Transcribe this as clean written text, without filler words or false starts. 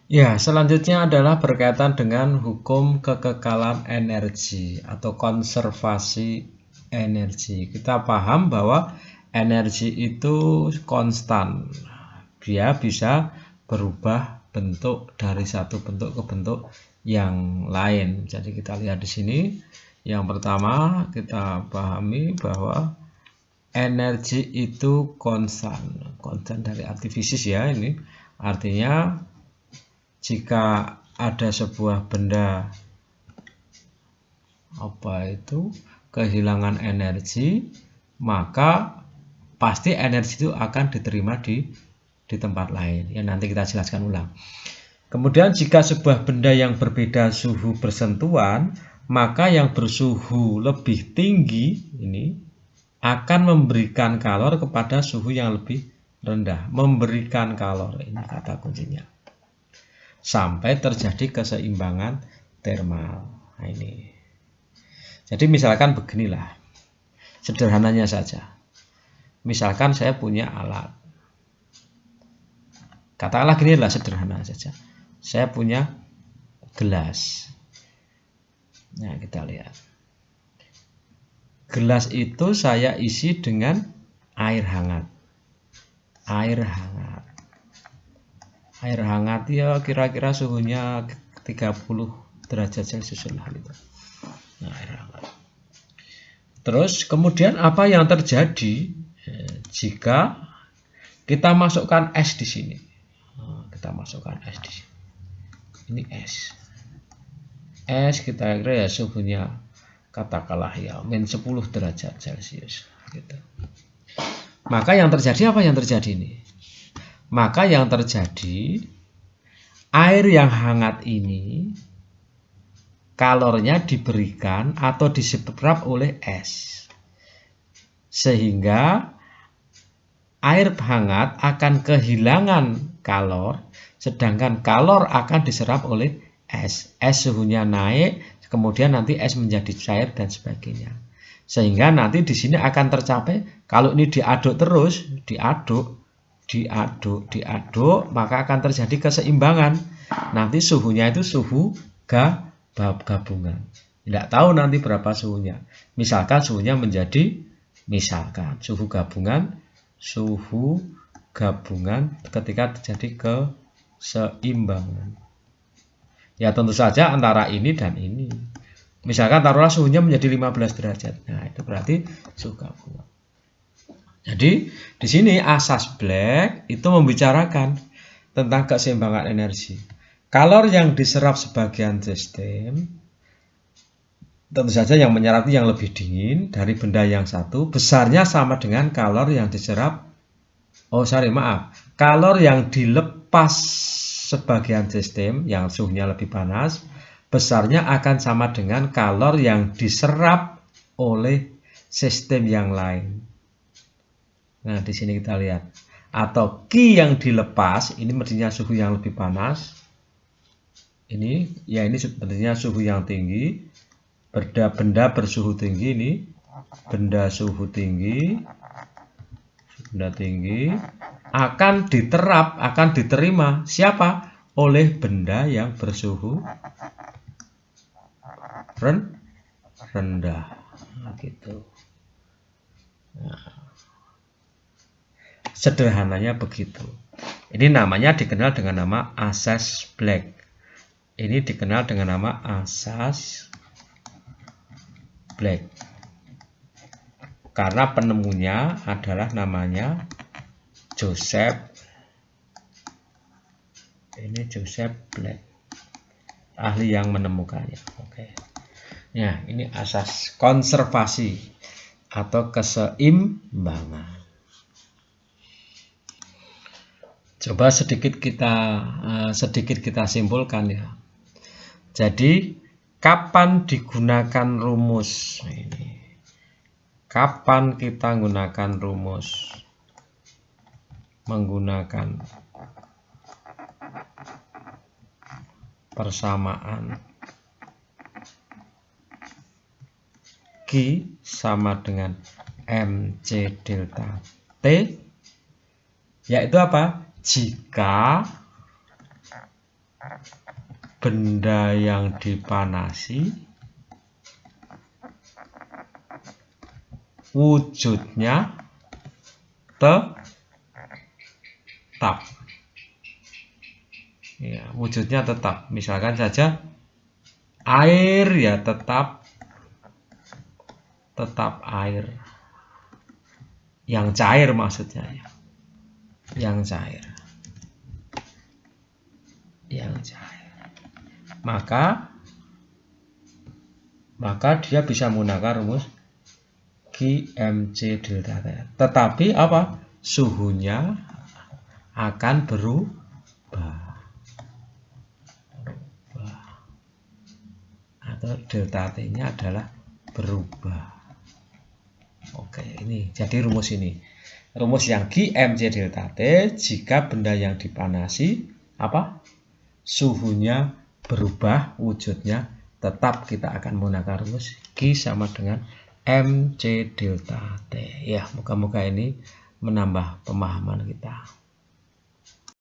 Ya, selanjutnya adalah berkaitan dengan hukum kekekalan energi atau konservasi energi. Kita paham bahwa energi itu konstan. Dia bisa berubah bentuk dari satu bentuk ke bentuk yang lain. Jadi kita lihat di sini. Yang pertama, kita pahami bahwa energi itu konstan. Konstan dari arti fisik ya ini. Artinya jika ada sebuah benda kehilangan energi, maka pasti energi itu akan diterima di tempat lain. Ya nanti kita jelaskan ulang. Kemudian jika sebuah benda yang berbeda suhu bersentuhan, maka yang bersuhu lebih tinggi ini akan memberikan kalor kepada suhu yang lebih rendah. Memberikan kalor, ini kata kuncinya. Sampai terjadi keseimbangan termal. Nah, ini. Jadi misalkan beginilah, sederhananya saja. Misalkan saya punya alat. Katakanlah gini lah sederhana saja. Saya punya gelas. Nah, kita lihat. Gelas itu saya isi dengan air hangat. Air hangat. Air hangat ya kira-kira suhunya 30 derajat Celcius lah gitu. Nah, air hangat. Terus kemudian apa yang terjadi jika kita masukkan es di sini? Kita masukkan es di sini. Ini es. Es kita kira ya suhunya katakanlah ya min 10 derajat Celcius gitu. Maka yang terjadi apa yang terjadi ini? Maka yang terjadi air yang hangat ini kalornya diberikan atau diserap oleh es. Sehingga air hangat akan kehilangan kalor, sedangkan kalor akan diserap oleh es. Es suhunya naik, kemudian nanti es menjadi cair dan sebagainya. Sehingga nanti di sini akan tercapai kalau ini diaduk terus, diaduk, maka akan terjadi keseimbangan. Nanti suhunya itu suhu gabungan. Tidak tahu nanti berapa suhunya. Misalkan suhunya menjadi suhu gabungan ketika terjadi keseimbangan. Ya tentu saja antara ini dan ini. Misalkan taruhlah suhunya menjadi 15 derajat. Nah, itu berarti suhu gabungan. Jadi di sini asas Black itu membicarakan tentang keseimbangan energi. Kalor yang diserap sebagian sistem, tentu saja yang menyerap yang lebih dingin dari benda yang satu, besarnya sama dengan kalor yang diserap. Kalor yang dilepas sebagian sistem yang suhunya lebih panas, besarnya akan sama dengan kalor yang diserap oleh sistem yang lain. Nah, di sini kita lihat. Atau Q yang dilepas, ini mestinya suhu yang lebih panas. Ini sebenarnya suhu yang tinggi. Benda bersuhu tinggi ini. Benda suhu tinggi. Benda tinggi akan diterima siapa? Oleh benda yang bersuhu rendah. Nah, gitu. Nah. Sederhananya begitu. Ini namanya dikenal dengan nama asas Black. Ini dikenal dengan nama asas Black. Karena penemunya adalah namanya Joseph. Ini Joseph Black. Ahli yang menemukannya. Oke. Ya, ini asas konservasi atau keseimbangan. Coba sedikit kita simpulkan ya. Jadi kapan digunakan rumus ini? Kapan kita menggunakan rumus? Menggunakan persamaan Q sama dengan MC delta T, yaitu apa? Jika benda yang dipanasi wujudnya tetap. Ya, wujudnya tetap. Misalkan saja air ya tetap air. Yang cair maksudnya ya. Yang cair. Maka dia bisa menggunakan rumus QMC delta T. Tetapi apa? Suhunya akan berubah. Atau delta T-nya adalah berubah. Oke, ini jadi rumus ini. Rumus yang QMC delta T jika benda yang dipanasi apa? Suhunya berubah, wujudnya tetap, kita akan menggunakan rumus Q sama dengan MC delta T. Ya, moga-moga ini menambah pemahaman kita.